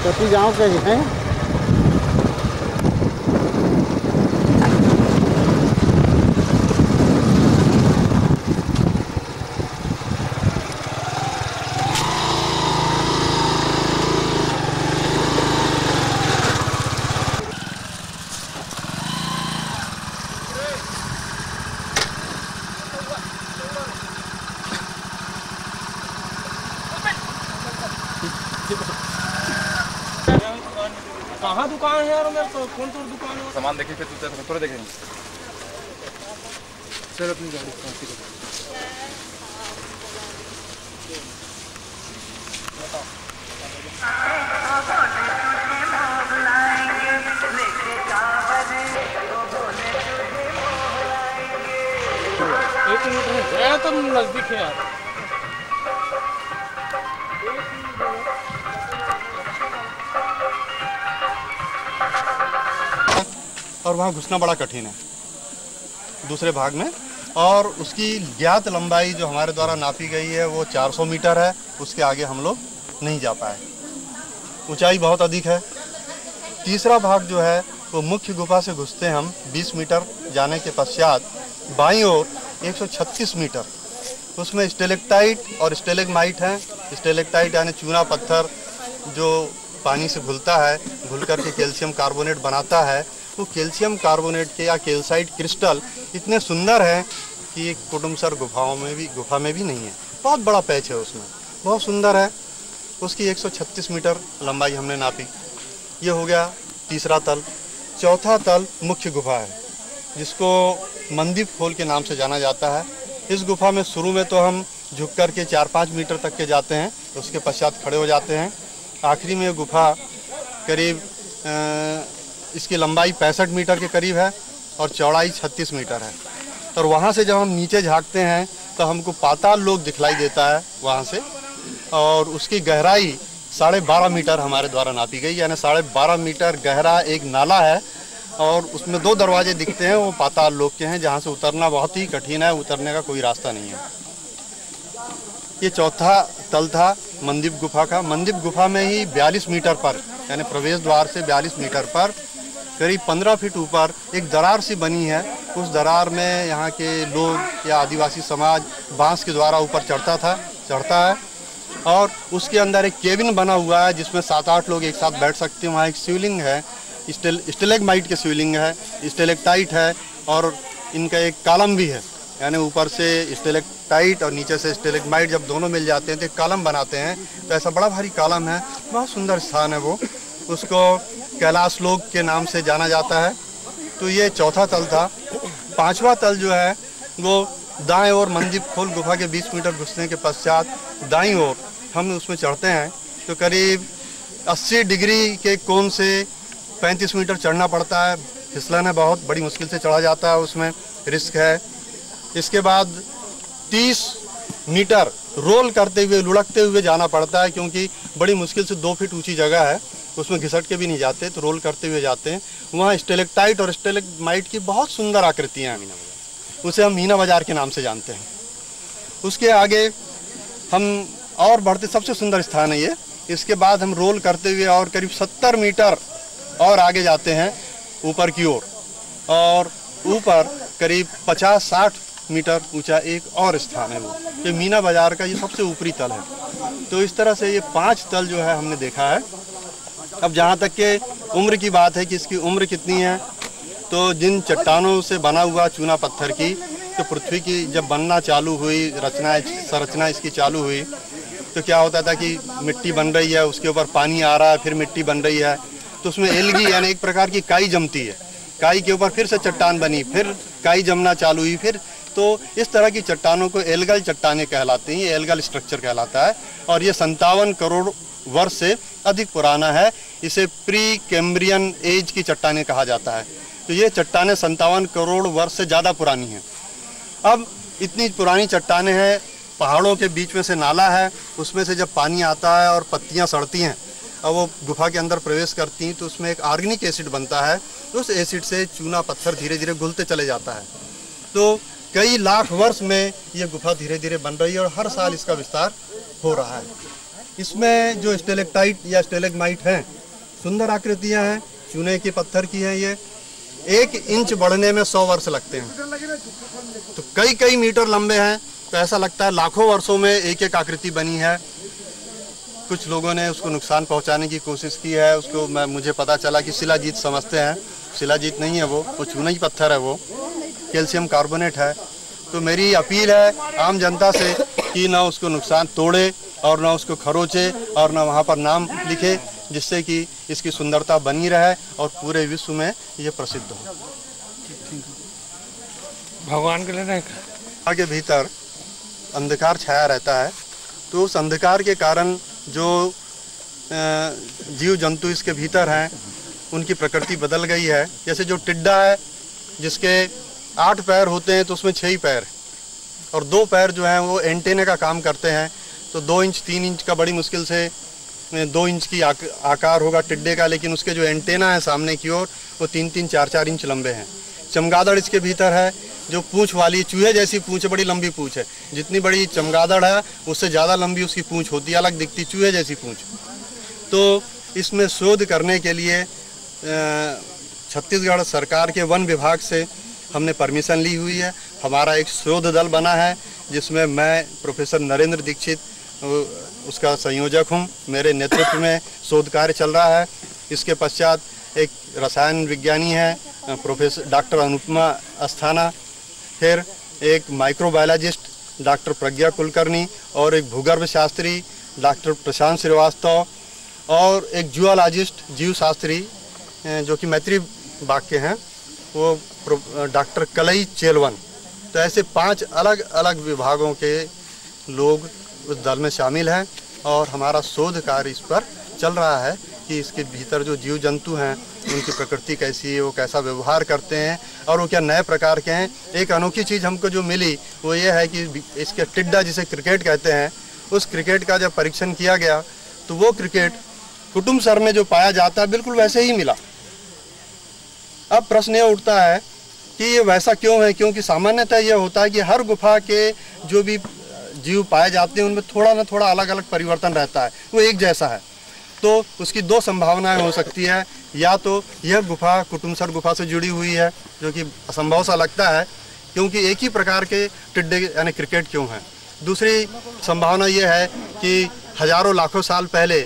कति गाँव के हैं। कहाँ दुकान है यार मेरे को? कौन सा दुकान है? सामान देखे फिर तुरंत देखेंगे। चल अपनी गाड़ी एक मिनट है तो नजदीक है यार। और वहाँ घुसना बड़ा कठिन है दूसरे भाग में। और उसकी ज्ञात लंबाई जो हमारे द्वारा नापी गई है वो 400 मीटर है। उसके आगे हम लोग नहीं जा पाए, ऊंचाई बहुत अधिक है। तीसरा भाग जो है वो मुख्य गुफा से घुसते हम 20 मीटर जाने के पश्चात बाईं ओर 136 मीटर, उसमें स्टेलेक्टाइट और स्टेलेगमाइट हैं। स्टेलेक्टाइट यानी चूना पत्थर जो पानी से घुलता है, घुल करके कैल्शियम कार्बोनेट बनाता है। वो कैल्शियम कार्बोनेट के या कैल्साइट क्रिस्टल इतने सुंदर हैं कि कुटुमसर गुफा में भी नहीं है। बहुत बड़ा पैच है उसमें, बहुत सुंदर है। उसकी 136 मीटर लंबाई हमने नापी। ये हो गया तीसरा तल। चौथा तल मुख्य गुफा है जिसको मंदीप खोल के नाम से जाना जाता है। इस गुफा में शुरू में तो हम झुक कर के 4-5 मीटर तक के जाते हैं, उसके पश्चात खड़े हो जाते हैं। आखिरी में गुफा करीब इसकी लंबाई 65 मीटर के करीब है और चौड़ाई 36 मीटर है। और वहाँ से जब हम नीचे झांकते हैं तो हमको पाताल लोक दिखलाई देता है वहाँ से। और उसकी गहराई 12.5 मीटर हमारे द्वारा नापी गई, यानी 12.5 मीटर गहरा एक नाला है। और उसमें 2 दरवाजे दिखते हैं, वो पाताल लोक के हैं जहाँ से उतरना बहुत ही कठिन है, उतरने का कोई रास्ता नहीं है। ये चौथा तल था मंदीप गुफा का। मंदीप गुफा में ही 42 मीटर पर, यानी प्रवेश द्वार से 42 मीटर पर करीब 15 फीट ऊपर एक दरार सी बनी है। उस दरार में यहाँ के लोग या आदिवासी समाज बांस के द्वारा ऊपर चढ़ता है। और उसके अंदर एक केबिन बना हुआ है जिसमें 7-8 लोग एक साथ बैठ सकते हैं। वहाँ एक शिवलिंग है, स्टेलेगमाइट के शिवलिंग है, स्टेलेक्टाइट है और इनका एक कॉलम भी है। यानी ऊपर से स्टेलेक्टाइट और नीचे से स्टेलेगमाइट जब दोनों मिल जाते हैं तो एक कॉलम बनाते हैं। तो ऐसा बड़ा भारी कॉलम है, बहुत सुंदर स्थान है वो। उसको कैलाश लोक के नाम से जाना जाता है। तो ये चौथा तल था। 5वां तल जो है वो दाएं ओर मंदीप खोल गुफा के 20 मीटर घुसने के पश्चात दाईं ओर हम उसमें चढ़ते हैं तो करीब 80 डिग्री के कोण से 35 मीटर चढ़ना पड़ता है। फिसलन है, बहुत बड़ी मुश्किल से चढ़ा जाता है, उसमें रिस्क है। इसके बाद 30 मीटर रोल करते हुए लुढ़कते हुए जाना पड़ता है, क्योंकि बड़ी मुश्किल से 2 फीट ऊंची जगह है, उसमें घिसट के भी नहीं जाते, तो रोल करते हुए जाते हैं। वहाँ स्टेलेक्टाइट और स्टेलेगमाइट की बहुत सुंदर आकृतियाँ हैं, उसे हम मीना बाजार के नाम से जानते हैं। उसके आगे हम और बढ़ते, सबसे सुंदर स्थान है ये। इसके बाद हम रोल करते हुए और करीब 70 मीटर और आगे जाते हैं ऊपर की ओर, और ऊपर करीब 50-60 मीटर ऊंचा एक और स्थान है वो। ये मीना बाजार का ये सबसे ऊपरी तल है। तो इस तरह से ये 5 तल जो है हमने देखा है। अब जहाँ तक के उम्र की बात है कि इसकी उम्र कितनी है, तो जिन चट्टानों से बना हुआ चूना पत्थर की, तो पृथ्वी की जब बनना चालू हुई, संरचना इसकी चालू हुई, तो क्या होता था कि मिट्टी बन रही है, उसके ऊपर पानी आ रहा है, फिर मिट्टी बन रही है, तो उसमें एल्गी यानी एक प्रकार की काई जमती है। काई के ऊपर फिर से चट्टान बनी, फिर काई जमना चालू हुई, फिर तो इस तरह की चट्टानों को एल्गल चट्टानें कहलाती हैं, एल्गल स्ट्रक्चर कहलाता है। और ये 57 करोड़ वर्ष से अधिक पुराना है। इसे प्री कैम्ब्रियन एज की चट्टानें कहा जाता है। तो ये चट्टानें 57 करोड़ वर्ष से ज़्यादा पुरानी हैं। अब इतनी पुरानी चट्टानें हैं, पहाड़ों के बीच में से नाला है, उसमें से जब पानी आता है और पत्तियां सड़ती हैं और वो गुफा के अंदर प्रवेश करती हैं तो उसमें एक ऑर्गेनिक एसिड बनता है। उस एसिड से चूना पत्थर धीरे धीरे घुलते चले जाता है। तो कई लाख वर्ष में ये गुफा धीरे धीरे बन रही है और हर साल इसका विस्तार हो रहा है। इसमें जो स्टेलेक्टाइट या स्टेलेग्माइट हैं, सुंदर आकृतियां हैं, चूने के पत्थर की हैं। ये 1 इंच बढ़ने में 100 वर्ष लगते हैं, तो कई कई मीटर लंबे हैं। तो ऐसा लगता है लाखों वर्षों में एक एक आकृति बनी है। कुछ लोगों ने उसको नुकसान पहुंचाने की कोशिश की है। उसको मुझे पता चला कि शिलाजीत समझते हैं, शिलाजीत नहीं है, वो चूना ही पत्थर है, वो कैल्शियम कार्बोनेट है। तो मेरी अपील है आम जनता से कि ना उसको नुकसान तोड़े और ना उसको खरोचे और ना वहाँ पर नाम लिखे, जिससे कि इसकी सुंदरता बनी रहे और पूरे विश्व में ये प्रसिद्ध हो। भगवान के लिए के भीतर अंधकार छाया रहता है, तो उस अंधकार के कारण जो जीव जंतु इसके भीतर हैं उनकी प्रकृति बदल गई है। जैसे जो टिड्डा है जिसके 8 पैर होते हैं तो उसमें 6 ही पैर और 2 पैर जो हैं वो एंटेने का काम करते हैं। तो 2 इंच 3 इंच का बड़ी मुश्किल से 2 इंच की आकार होगा टिड्डे का, लेकिन उसके जो एंटेना है सामने की ओर वो 3-3, 4-4 इंच लंबे हैं। चमगादड़ इसके भीतर है, जो पूंछ वाली चूहे जैसी पूंछ है, बड़ी लंबी पूंछ है। जितनी बड़ी चमगादड़ है उससे ज़्यादा लंबी उसकी पूंछ होती है, अलग दिखती चूहे जैसी पूंछ। तो इसमें शोध करने के लिए छत्तीसगढ़ सरकार के वन विभाग से हमने परमिशन ली हुई है। हमारा एक शोध दल बना है जिसमें मैं प्रोफेसर नरेंद्र दीक्षित उसका संयोजक हूँ। मेरे नेतृत्व में शोध कार्य चल रहा है। इसके पश्चात एक रसायन विज्ञानी है प्रोफेसर डॉक्टर अनुपमा अस्थाना, फिर एक माइक्रोबायोलॉजिस्ट डॉक्टर प्रज्ञा कुलकर्णी और एक भूगर्भ शास्त्री डॉक्टर प्रशांत श्रीवास्तव और एक जूलॉजिस्ट जीव शास्त्री जो कि मैत्री बाग के हैं वो डॉक्टर कलई चेलवन। तो ऐसे 5 अलग अलग विभागों के लोग उस दल में शामिल हैं और हमारा शोध कार्य इस पर चल रहा है कि इसके भीतर जो जीव जंतु हैं उनकी प्रकृति कैसी है, वो कैसा व्यवहार करते हैं और वो क्या नए प्रकार के हैं। एक अनोखी चीज़ हमको जो मिली वो ये है कि इसके टिड्डा जिसे क्रिकेट कहते हैं, उस क्रिकेट का जब परीक्षण किया गया तो वो क्रिकेट कुटुम्बसर में जो पाया जाता है बिल्कुल वैसे ही मिला। अब प्रश्न ये उठता है कि ये वैसा क्यों है, क्योंकि सामान्यतः ये होता है कि हर गुफा के जो भी जीव पाए जाते हैं उनमें थोड़ा ना थोड़ा अलग अलग परिवर्तन रहता है, वो एक जैसा है। तो उसकी 2 संभावनाएं हो सकती है, या तो यह गुफा कुटुम्बसर गुफा से जुड़ी हुई है जो कि असंभव सा लगता है क्योंकि एक ही प्रकार के टिड्डे यानी क्रिकेट क्यों हैं। दूसरी संभावना ये है कि हजारों लाखों साल पहले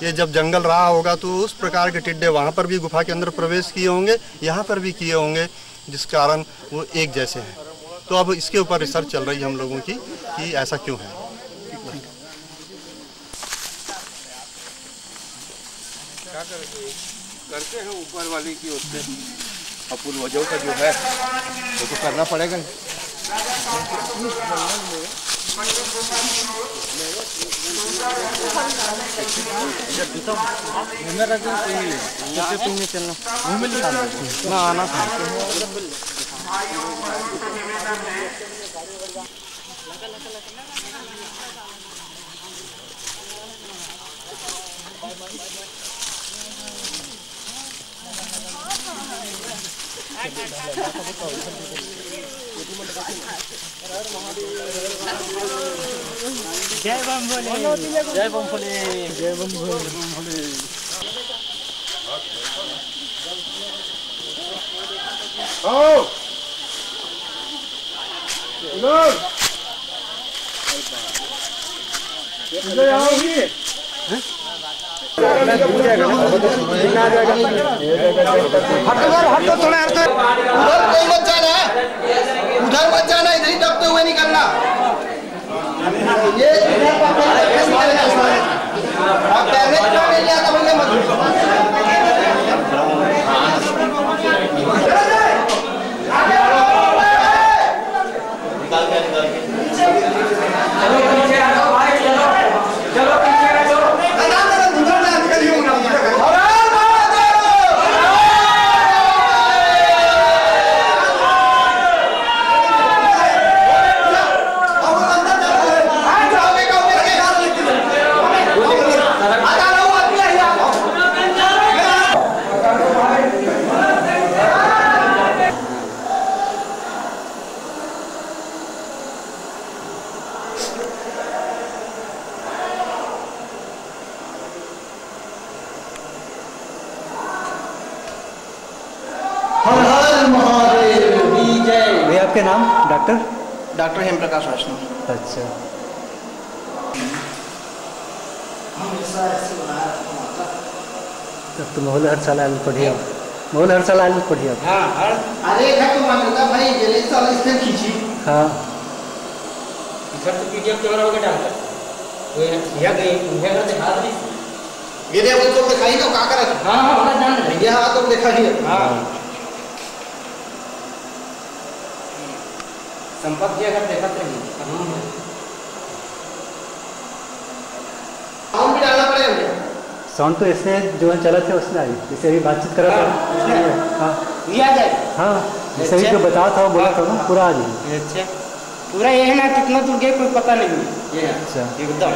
ये जब जंगल रहा होगा तो उस प्रकार के टिड्डे वहाँ पर भी गुफा के अंदर प्रवेश किए होंगे, यहाँ पर भी किए होंगे, जिस कारण वो एक जैसे हैं। तो अब इसके ऊपर रिसर्च चल रही है हम लोगों की कि ऐसा क्यों है। क्या करते हैं ऊपर वाली की उससे अपूर्वजों का जो है वो तो करना पड़ेगा। जय बम भोले, जय बम भोले, जय बम भोले। आओ इधर आओगी। हटो थोड़ा, उधर कोई मत जाना है, उधर मत जाना, इधर ही दबते हुए निकलना। ये आप तैरने का नहीं आता भैया मत। आपके नाम डॉक्टर? डॉक्टर हेम प्रकाश वैष्णव। अच्छा। तब तो मोहल हर साल आयल पढ़िए, मोहल हर साल आयल पढ़िए। हाँ अरे घर तो मान्यता भाई जल्दी साल इससे खींची। हाँ इधर तो पीडीएफ कैमरा वगैरह डालता है वो यह कर दिखा दे ये दे वो तो दिखाई ना का कर। हाँ हाँ बड़ा जान रहे ये हाँ तो दिखाई है। हाँ संपर्क जी अगर देखा तो साउंड भी डालना पड़ेगा मुझे। साउंड तो ऐसे जो चला थे उसने आई, जैसे अभी बातचीत करा था। हाँ ये आ जाए। हाँ जैसे अभी जो बताया था वो बोला था ना पूरा आ जाए। अच्छा पूरा ये है ना कितना दूर गए कोई पता नहीं ये है। अच्छा एकदम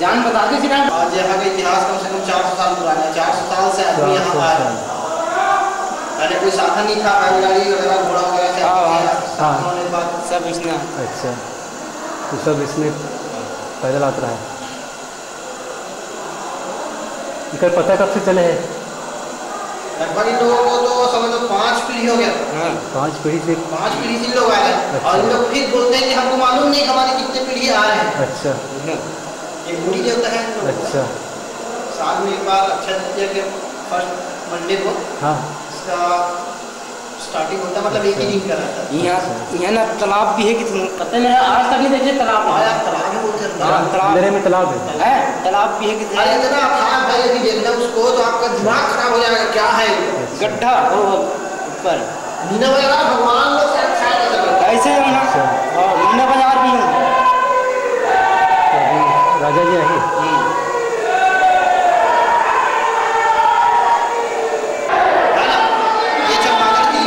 जान बता दी ना। आज यहाँ का इतिहास कम से कम 400 साल पुराना है। 400 साल से आदमी यहाँ आया। पहले कोई साधन नहीं था, बैलगाड़ी वगैरह घोड़ा वगैरह से हाँ होने के बाद सब इसने। अच्छा तो सब इसमें पैदल आता है। इधर पता कब से चले हैं? लगभग इन लोगों को तो समझ लो 5 पीढ़ी हो गया। हाँ 5 पीढ़ी से। 5 पीढ़ी से लोग आए हैं। और इन लोग फिर बोलते हैं कि हमको मालूम नहीं हमारे कितने पीढ़ी आ रहे हैं। अच्छा ये बूढ़ी देवता है। अच्छा साल में एक बार अक्षय तृतीया के फर्स्ट मंडे को हाँ इसका स्टार्टिंग होता है, मतलब एक ही दिन का रहता है। यहाँ ना तालाब भी है कि तुम्हें पता नहीं आज तक नहीं देखे तालाब। आया तालाब ही बोलते हैं। तालाब मेरे में तालाब है। तालाब भी है कि अरे इतना था भाई यदि देखना उसको तो आपका दिमाग खराब हो जाएगा। क्या है गड्ढा वो ऊपर मीना वगैरह भगवान लोग ऐसे है ना। मीना बाजार भी है। राजा जी आई। ये चंपागढ़ की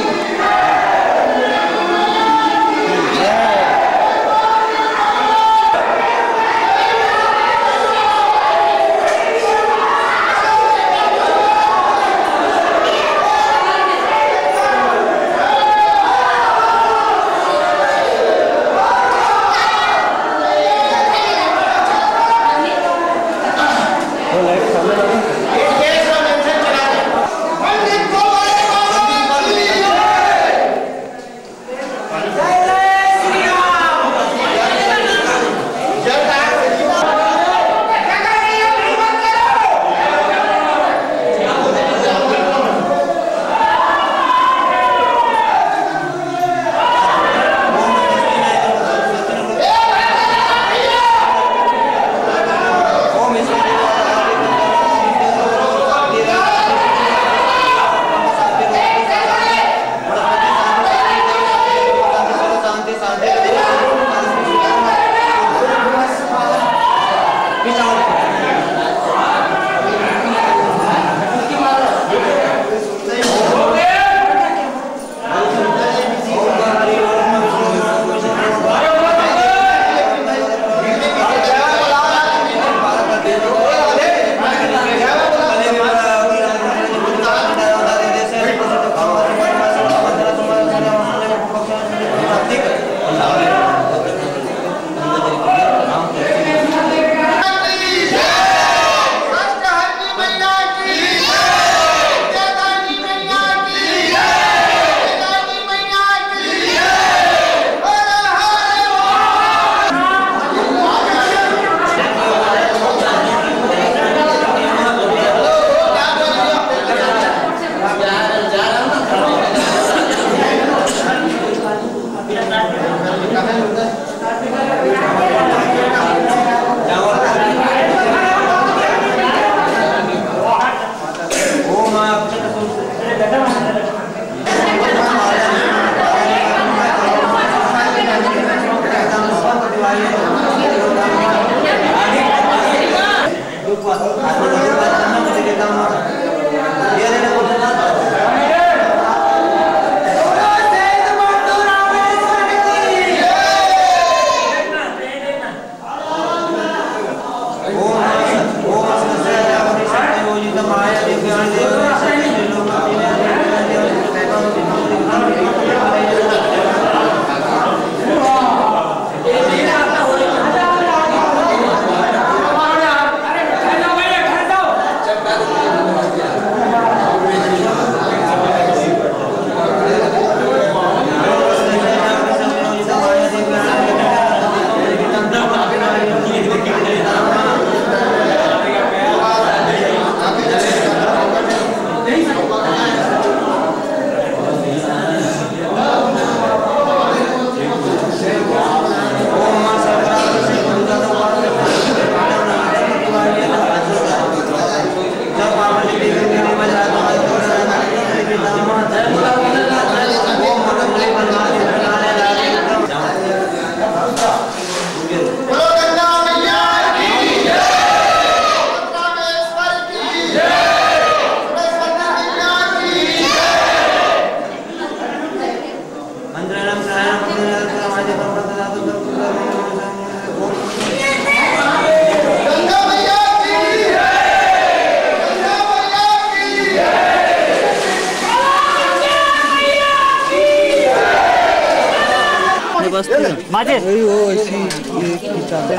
माजे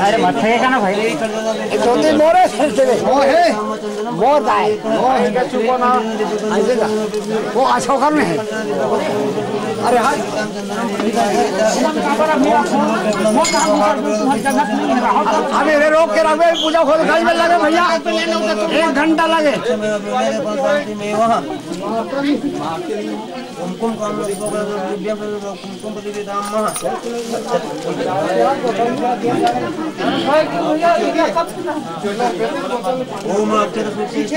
अरे मत है ना भाई जल्दी मोरे मोर दाए का चुको ना आइएगा वो अशोकन में है अरे हां अरे रे रोक के रखे पूजा खोल खाई में लगे भैया 1 घंटा लगे कुमकुम काम कुमकुम प्रतिदाम ओम अक्षर सुशील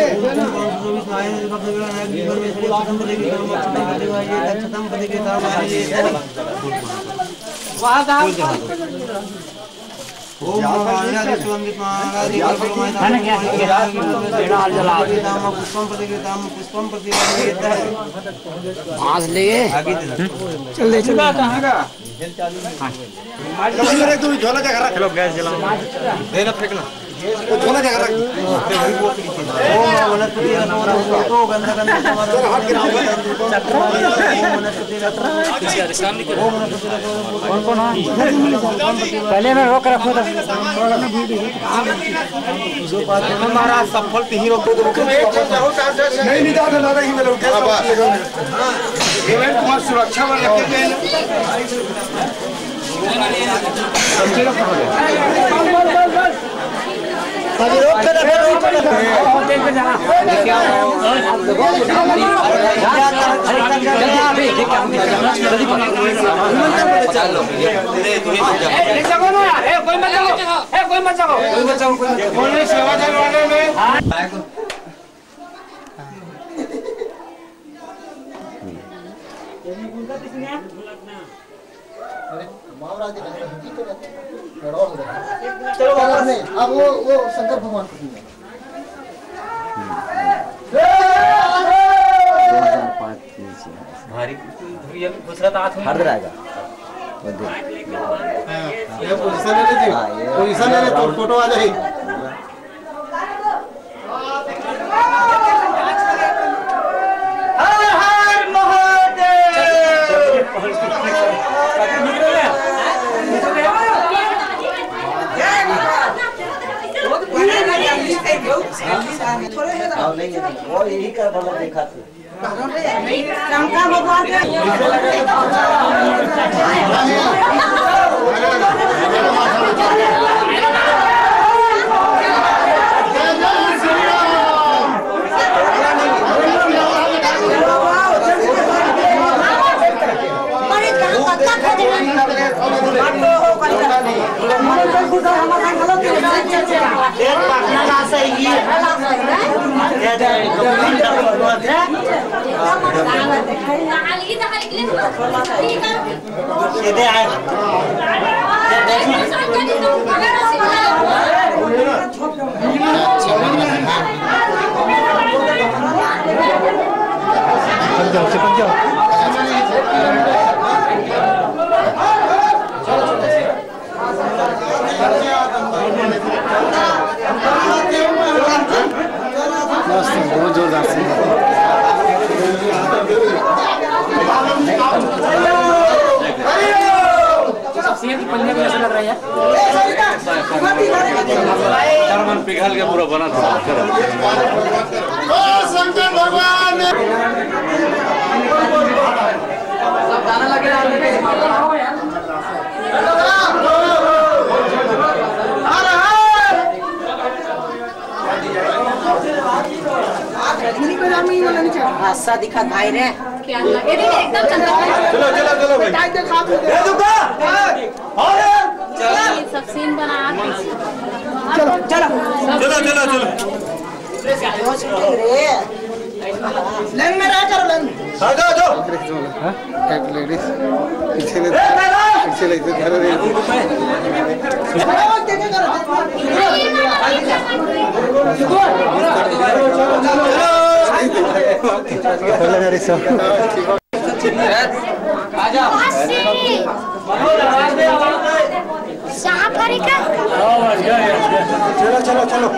चल झोला जगह रख लो गैस जलाओ देना फेंकना झोला जगह रख पहले मैं रोक रखो हमारा सफल ही रोक नहीं तुम्हारी सुरक्षा वाले चलो अब वो शंकर भगवान को 2005 भारी हर रहेगा ये पोजीशन ले तो फोटो आ जाएगी वो यही कर बोला देखा थी शंकर भगवान बहुत जोरदार से पंजाबी ऐसा लग रहा है यार पिघल के पूरा बना था शंकर भगवान सब गाना लगे हादसा दिखा भाई रे क्या एकदम चलो चलो चलो भाई सब सीन बना चलो चलो चलो चलो चलो लाइन में रह करो लाइन आ जाओ जाओ एक लेडीज पीछे ले घर रे आजा हमारी का चलो चलो चलो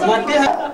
मानते हैं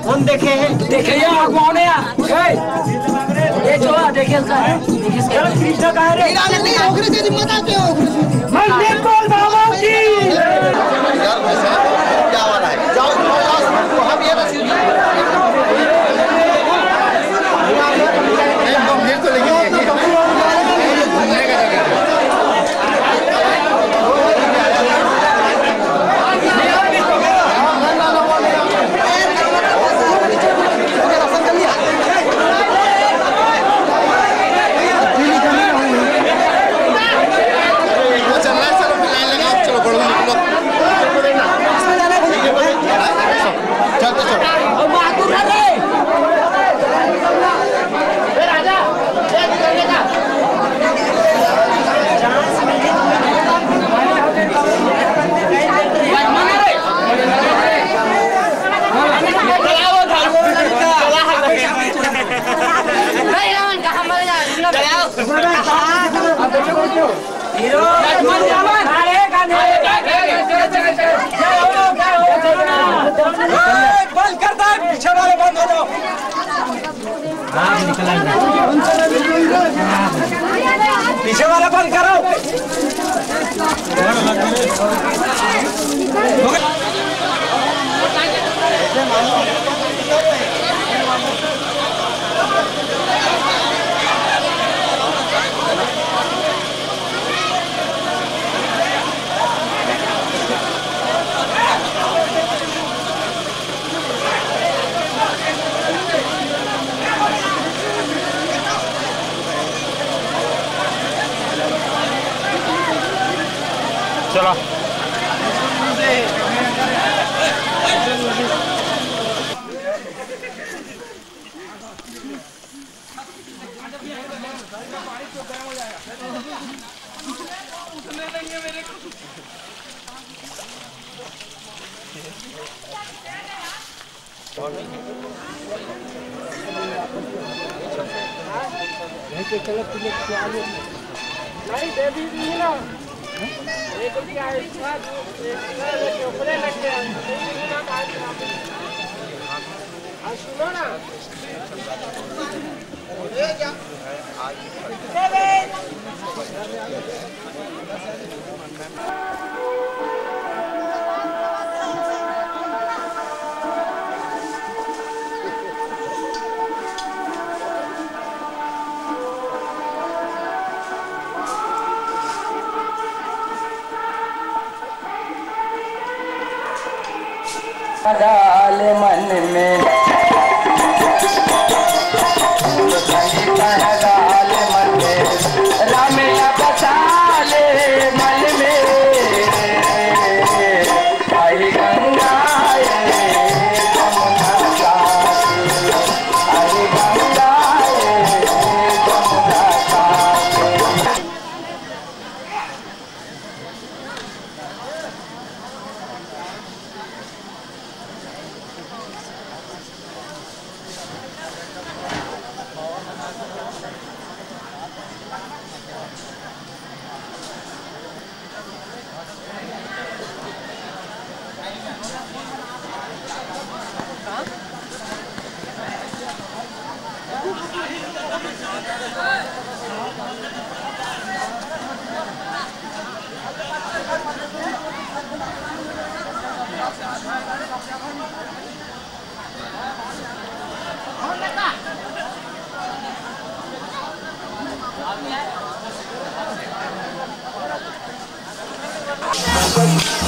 कौन देखे देखे कौन है ये जो देखिए कृष्ण कह रहे क्या वाला है जाओ वहाँ भी है ना शिव जी तो लेकिन बंद करता है पीछे वाले बंद हो जाओ पीछे वाला बंद करो चलो नहीं देवी भी है ना एक क्या है ऊपर लग गया सुनो ना डाल मन में डाल मन में राम बसा ले मन में आई गंगा आई गंगा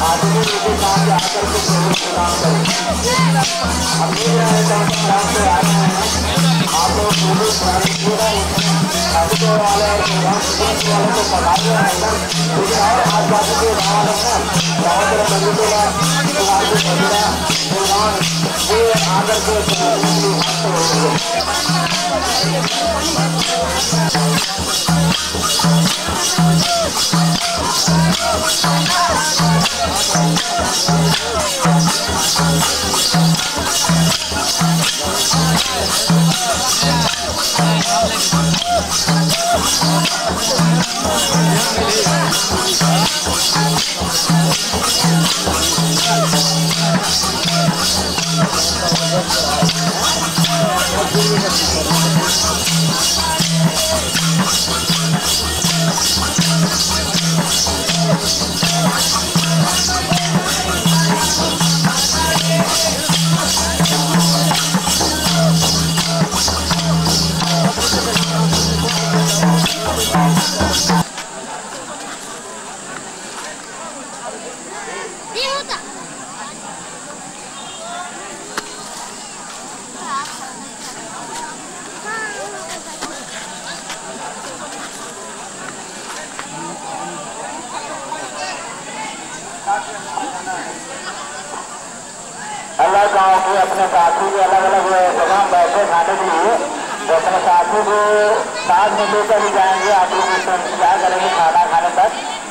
आदमी के काम से आकर के प्रणाम करें। हम लोग काम से आ रहे हैं, आप लोग पूरे वाले और प्रोग्राम वाले को पढ़ा रहे हैं, लेकिन और आज बात के रहा है प्रोग्राम ये आकर अल्लाह गाँव के अपने साथी के अलग अलग जगह बैठे खाने के लिए, तो अपने साथी को साथ में लेकर भी जाएंगे। आप लोग इसको इंतजार करेंगे खाना खाने तक।